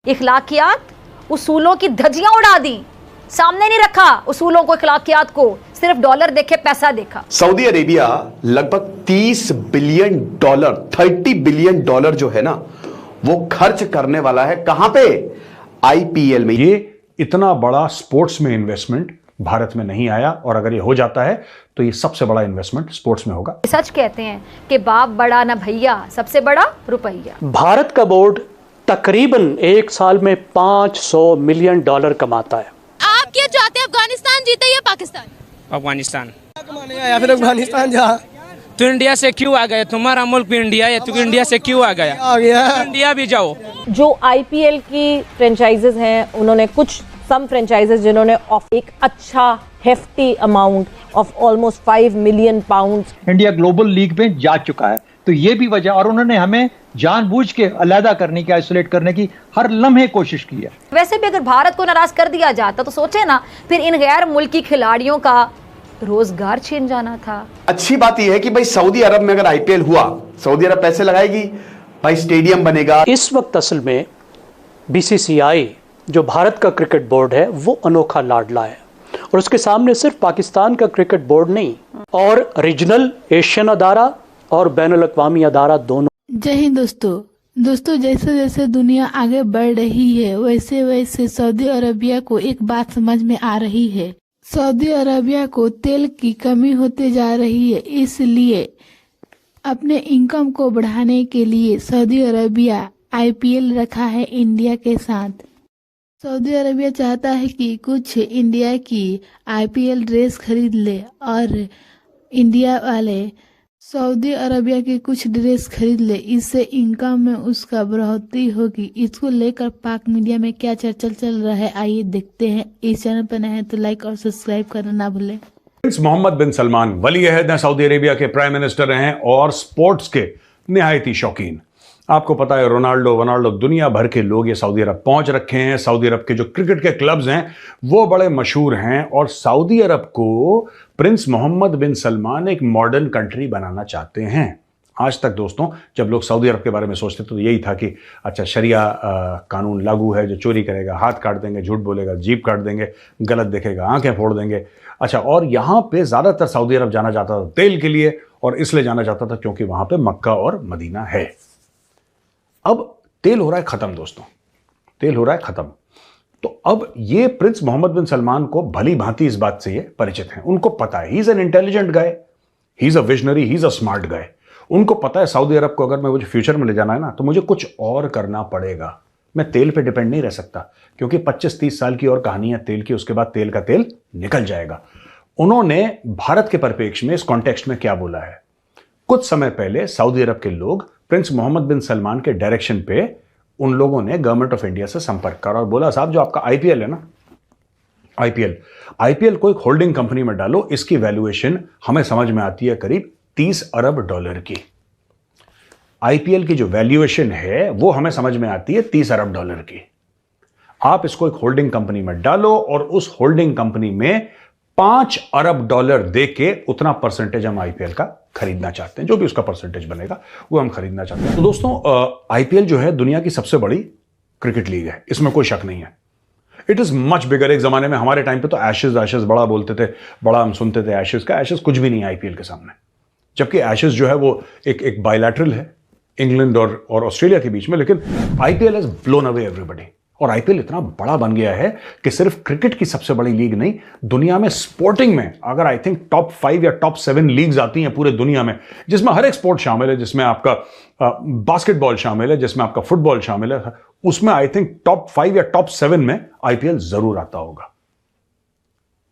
इखलाकियात, उसूलों की धज्जियां उड़ा दी, सामने नहीं रखा उसूलों को, इखलाकियात को, सिर्फ डॉलर देखे, पैसा देखा। सऊदी अरेबिया लगभग 30 बिलियन डॉलर, 30 बिलियन डॉलर जो है ना, वो खर्च करने वाला है कहां पे? आईपीएल में। ये इतना बड़ा स्पोर्ट्स में इन्वेस्टमेंट भारत में नहीं आया, और अगर ये हो जाता है तो ये सबसे बड़ा इन्वेस्टमेंट स्पोर्ट्स में होगा। सच कहते हैं कि बाप बड़ा ना भैया, सबसे बड़ा रुपया। भारत का बोर्ड तकरीबन एक साल में $500 मिलियन कमाता है। आप क्या चाहते हैं, अफगानिस्तान जीते या पाकिस्तान? अफगानिस्तान। या फिर अफगानिस्तान जा तो इंडिया से क्यों आ गए? तुम्हारा मुल्क भी इंडिया है, तो इंडिया से क्यों आ गया? तो इंडिया भी जाओ। जो आईपीएल की फ्रेंचाइजेज हैं, उन्होंने कुछ सम फ्रेंचाइजेज जिन्होंने एक अच्छा hefty amount of almost 5 million pounds India global league में जा चुका है, तो ये भी वजह, और उन्होंने हमें जानबूझ के अलहदा करने की, आइसोलेट करने की हर लम्हे कोशिश की है। वैसे भी अगर भारत को नाराज कर दिया जाता तो सोचे ना, फिर इन गैर मुल्की खिलाड़ियों का रोजगार छीन जाना था। अच्छी बात यह है कि भाई सऊदी अरब में अगर आईपीएल हुआ, सऊदी अरब पैसे लगाएगी, भाई स्टेडियम बनेगा। इस वक्त असल में बीसीसीआई जो भारत का क्रिकेट बोर्ड है वो अनोखा लाडला है, और उसके सामने सिर्फ पाकिस्तान का क्रिकेट बोर्ड नहीं, और रीजनल एशियन अदारा और बैनुल अक़वामी अदारा दोनों। जय हिंद दोस्तों, जैसे जैसे दुनिया आगे बढ़ रही है, वैसे वैसे सऊदी अरबिया को एक बात समझ में आ रही है। सऊदी अरबिया को तेल की कमी होते जा रही है, इसलिए अपने इनकम को बढ़ाने के लिए सऊदी अरबिया आईपीएल रखा है इंडिया के साथ। सऊदी अरबिया चाहता है कि कुछ इंडिया की आईपीएल ड्रेस खरीद ले, और इंडिया वाले सऊदी अरबिया की कुछ ड्रेस खरीद ले, इससे इनकम में उसका बढ़ोतरी होगी। इसको लेकर पाक मीडिया में क्या चर्चा चल रहा है, आइए देखते हैं। इस चैनल पर नए हैं तो लाइक और सब्सक्राइब करना ना भूलें। प्रिंस मोहम्मद बिन सलमान वली अहद हैं, सऊदी अरेबिया के प्राइम मिनिस्टर हैं और स्पोर्ट्स के निहायती शौकीन। आपको पता है रोनाल्डो दुनिया भर के लोग ये सऊदी अरब पहुंच रखे हैं। सऊदी अरब के जो क्रिकेट के क्लब्स हैं वो बड़े मशहूर हैं, और सऊदी अरब को प्रिंस मोहम्मद बिन सलमान एक मॉडर्न कंट्री बनाना चाहते हैं। आज तक दोस्तों जब लोग सऊदी अरब के बारे में सोचते तो यही था कि अच्छा शरिया कानून लागू है, जो चोरी करेगा हाथ काट देंगे, झूठ बोलेगा जीभ काट देंगे, गलत देखेगा आंखें फोड़ देंगे। अच्छा, और यहाँ पे ज़्यादातर सऊदी अरब जाना चाहता था तेल के लिए, और इसलिए जाना चाहता था क्योंकि वहाँ पे मक्का और मदीना है। अब तेल हो रहा है खत्म दोस्तों, तेल हो रहा है खत्म। तो अब ये प्रिंस मोहम्मद बिन सलमान को भली भांति इस बात से ये परिचित हैं। उनको पता है, he is an intelligent guy, he is a visionary, he is a smart guy. उनको पता है सऊदी अरब को अगर मैं मुझे फ्यूचर में ले जाना है ना, तो मुझे कुछ और करना पड़ेगा। मैं तेल पे डिपेंड नहीं रह सकता, क्योंकि 25-30 साल की और कहानी है तेल की, उसके बाद तेल का तेल निकल जाएगा। उन्होंने भारत के परिप्रेक्ष्य में इस कॉन्टेक्स्ट में क्या बोला है? कुछ समय पहले सऊदी अरब के लोग प्रिंस मोहम्मद बिन सलमान के डायरेक्शन पे उन लोगों ने गवर्नमेंट ऑफ इंडिया से संपर्क करा और बोला साहब जो आपका आईपीएल है ना, आईपीएल को एक होल्डिंग कंपनी में डालो, इसकी वैल्यूएशन हमें समझ में आती है करीब 30 अरब डॉलर की। आईपीएल की जो वैल्यूएशन है वो हमें समझ में आती है 30 अरब डॉलर की। आप इसको एक होल्डिंग कंपनी में डालो, और उस होल्डिंग कंपनी में 5 अरब डॉलर दे के उतना परसेंटेज हम आईपीएल का खरीदना चाहते हैं, जो भी उसका परसेंटेज बनेगा वो हम खरीदना चाहते हैं। तो दोस्तों आईपीएल जो है दुनिया की सबसे बड़ी क्रिकेट लीग है, इसमें कोई शक नहीं है। It is much bigger. एक जमाने में हमारे टाइम पे तो एशेज बड़ा बोलते थे, बड़ा हम सुनते थे एशेज का। एशेज कुछ भी नहीं है आईपीएल के सामने, जबकि एशेज जो है वो एक बायलैटरल है इंग्लैंड और ऑस्ट्रेलिया के बीच में, लेकिन IPL has blown away everybody. और आईपीएल इतना बड़ा बन गया है कि सिर्फ क्रिकेट की सबसे बड़ी लीग नहीं, दुनिया में स्पोर्टिंग में अगर आई थिंक टॉप 5 या टॉप 7 लीग्स आती हैं पूरे दुनिया में, जिसमें हर एक स्पोर्ट शामिल है, जिसमें आपका बास्केटबॉल शामिल है, जिसमें आपका फुटबॉल शामिल है, उसमें आई थिंक टॉप 5 या टॉप 7 में आईपीएल जरूर आता होगा।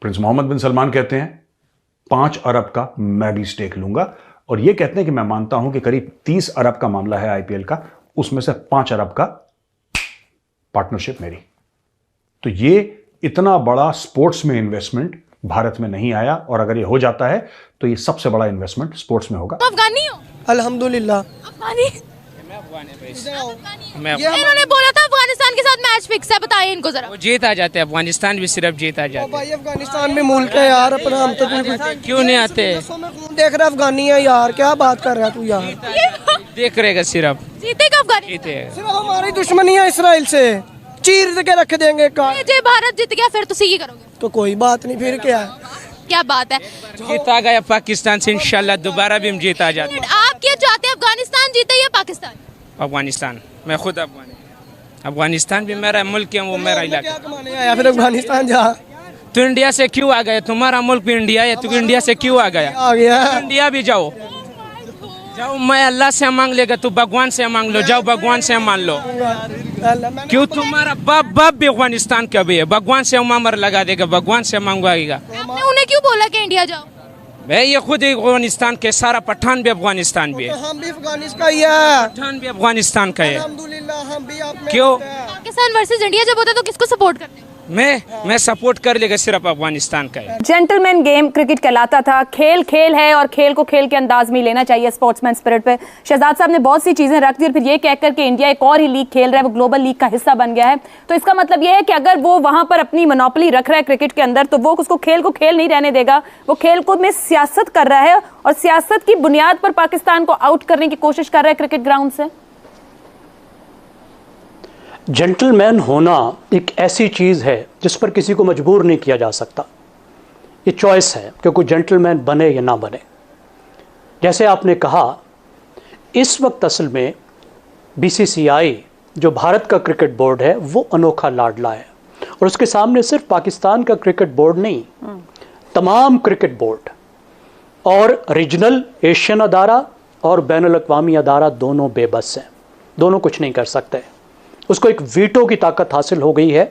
प्रिंस मोहम्मद बिन सलमान कहते हैं 5 अरब का मैं भी स्टेक लूंगा, और यह कहते हैं कि मैं मानता हूं कि करीब 30 अरब का मामला है आईपीएल का, उसमें से 5 अरब का पार्टनरशिप मेरी। तो ये इतना बड़ा स्पोर्ट्स में इन्वेस्टमेंट भारत में नहीं आया, और अगर ये हो जाता है तो ये सबसे बड़ा इन्वेस्टमेंट स्पोर्ट्स में होगा। तो अफगानी हो? अल्हम्दुलिल्लाह। अफगानी? इन्होंने बोला था अफगानिस्तान के साथ मैच फिक्स है, बताइए इनको जरा। वो जीत आ जाते हैं, अफगानिस्तान भी सिर्फ जीत आ जाते भाई अफगानिस्तान में मुल्क है यार अपना, हम तो क्यों नहीं आते? देख रहा अफगानी है यार, क्या बात कर रहा है तू यार? देख रहेगा सिर्फ जीतेगा अफगानिस्तान? जीतेगा। सिर्फ हमारी दुश्मनी है इसराइल से, चीर के रख देंगे जे भारत जीत गया फिर तुसी की करोगे? तो कोई बात नहीं, फिर क्या है? क्या बात है। जीता गया पाकिस्तान से, इंशाल्लाह दोबारा भी हम जीता जाते। आप क्या चाहते हैं, अफगानिस्तान जीते या पाकिस्तान? अफगानिस्तान, मैं खुद अफगानिस्तान भी मेरा मुल्क है, वो मेरा इलाका। क्या कमाने आया फिर अफगानिस्तान जा? तो इंडिया से क्यों आ गए? तुम्हारा मुल्क भी इंडिया है, तू इंडिया से क्यों आ गया? आ गया है। इंडिया भी जाओ, मैं अल्लाह से मांग लेगा, तू भगवान से मांग लो, जाओ भगवान से मान लो। क्यों तुम्हारा बाप भी अफगानिस्तान का भी है, भगवान से उमर लगा देगा, भगवान से मांगवाएगा। आपने उन्हें क्यों बोला कि इंडिया जाओ? भाई ये खुद अफगानिस्तान के, सारा पठान भी अफगानिस्तान भी है, हम भी अफगानिस्तान का ही है, पठान भी अफगानिस्तान का है। अल्हम्दुलिल्लाह हम भी आप में क्यों? पाकिस्तान वर्सेस इंडिया जब होता है तो किसको सपोर्ट करते हैं? मैं सपोर्ट कर लेगा, सिर्फ अफगानिस्तान का है। जेंटलमैन गेम क्रिकेट कहलाता था। खेल खेल है और खेल को खेल के अंदाज में लेना चाहिए, स्पोर्ट्समैन स्पिरिट पे। शहजाद साहब ने बहुत सी चीजें रख दी और फिर ये कहकर के इंडिया एक और ही लीग खेल रहा है, वो ग्लोबल लीग का हिस्सा बन गया है। तो इसका मतलब ये है कि अगर वो वहां पर अपनी मोनोपोली रख रहा है क्रिकेट के अंदर, तो वो उसको खेल को खेल नहीं रहने देगा। वो खेल को में सियासत कर रहा है और सियासत की बुनियाद पर पाकिस्तान को आउट करने की कोशिश कर रहा है क्रिकेट ग्राउंड से। जेंटलमैन होना एक ऐसी चीज़ है जिस पर किसी को मजबूर नहीं किया जा सकता। ये चॉइस है कि कोई जेंटलमैन बने या ना बने। जैसे आपने कहा, इस वक्त असल में BCCI जो भारत का क्रिकेट बोर्ड है वो अनोखा लाडला है और उसके सामने सिर्फ पाकिस्तान का क्रिकेट बोर्ड नहीं, तमाम क्रिकेट बोर्ड और रीजनल एशियन अदारा और बैनुल-अक़वामी अदारा दोनों बेबस हैं, दोनों कुछ नहीं कर सकते। उसको एक वीटो की ताकत हासिल हो गई है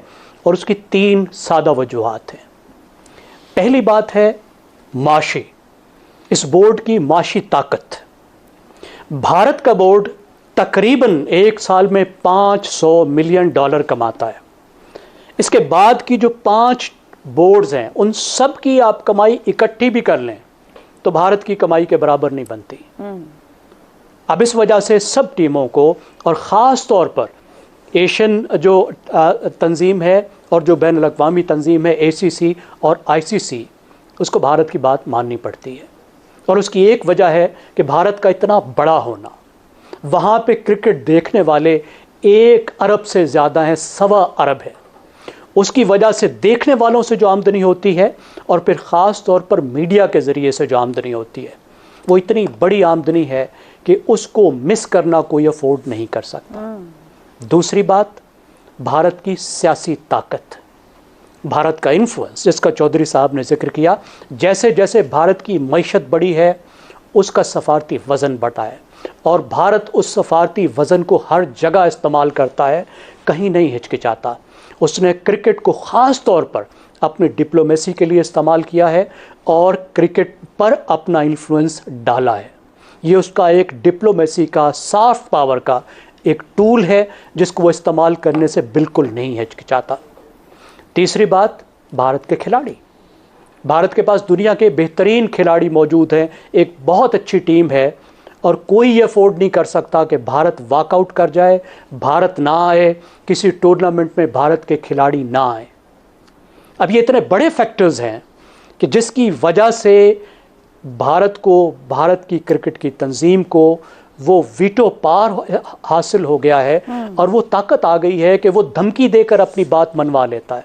और उसकी 3 सादा वजूहात हैं। पहली बात है माशी, इस बोर्ड की माशी ताकत। भारत का बोर्ड तकरीबन एक साल में $500 मिलियन कमाता है। इसके बाद की जो 5 बोर्ड्स हैं उन सब की आप कमाई इकट्ठी भी कर लें तो भारत की कमाई के बराबर नहीं बनती। अब इस वजह से सब टीमों को और ख़ास तौर पर एशियन जो तंजीम है और जो बैनुल-अक़वामी तंजीम है ACC और ICC, उसको भारत की बात माननी पड़ती है। और उसकी एक वजह है कि भारत का इतना बड़ा होना, वहाँ पे क्रिकेट देखने वाले 1 अरब से ज़्यादा हैं, 1.25 अरब है। उसकी वजह से देखने वालों से जो आमदनी होती है और फिर ख़ास तौर पर मीडिया के ज़रिए से जो आमदनी होती है, वो इतनी बड़ी आमदनी है कि उसको मिस करना कोई अफोर्ड नहीं कर सकता। दूसरी बात, भारत की सियासी ताकत, भारत का इन्फ्लुएंस जिसका चौधरी साहब ने जिक्र किया। जैसे जैसे भारत की मईशत बढ़ी है उसका सफारती वज़न बढ़ा है और भारत उस सफारती वज़न को हर जगह इस्तेमाल करता है, कहीं नहीं हिचकिचाता। उसने क्रिकेट को ख़ास तौर पर अपनी डिप्लोमेसी के लिए इस्तेमाल किया है और क्रिकेट पर अपना इन्फ्लुएंस डाला है। ये उसका एक डिप्लोमेसी का, सॉफ्ट पावर का एक टूल है जिसको वो इस्तेमाल करने से बिल्कुल नहीं हिचकिचाता। तीसरी बात, भारत के खिलाड़ी। भारत के पास दुनिया के बेहतरीन खिलाड़ी मौजूद हैं, एक बहुत अच्छी टीम है और कोई ये अफोर्ड नहीं कर सकता कि भारत वॉकआउट कर जाए, भारत ना आए, किसी टूर्नामेंट में भारत के खिलाड़ी ना आए। अब ये इतने बड़े फैक्टर्स हैं कि जिसकी वजह से भारत को, भारत की क्रिकेट की तंजीम को वो वीटो पार हासिल हो गया है और वो ताकत आ गई है कि वो धमकी देकर अपनी बात मनवा लेता है।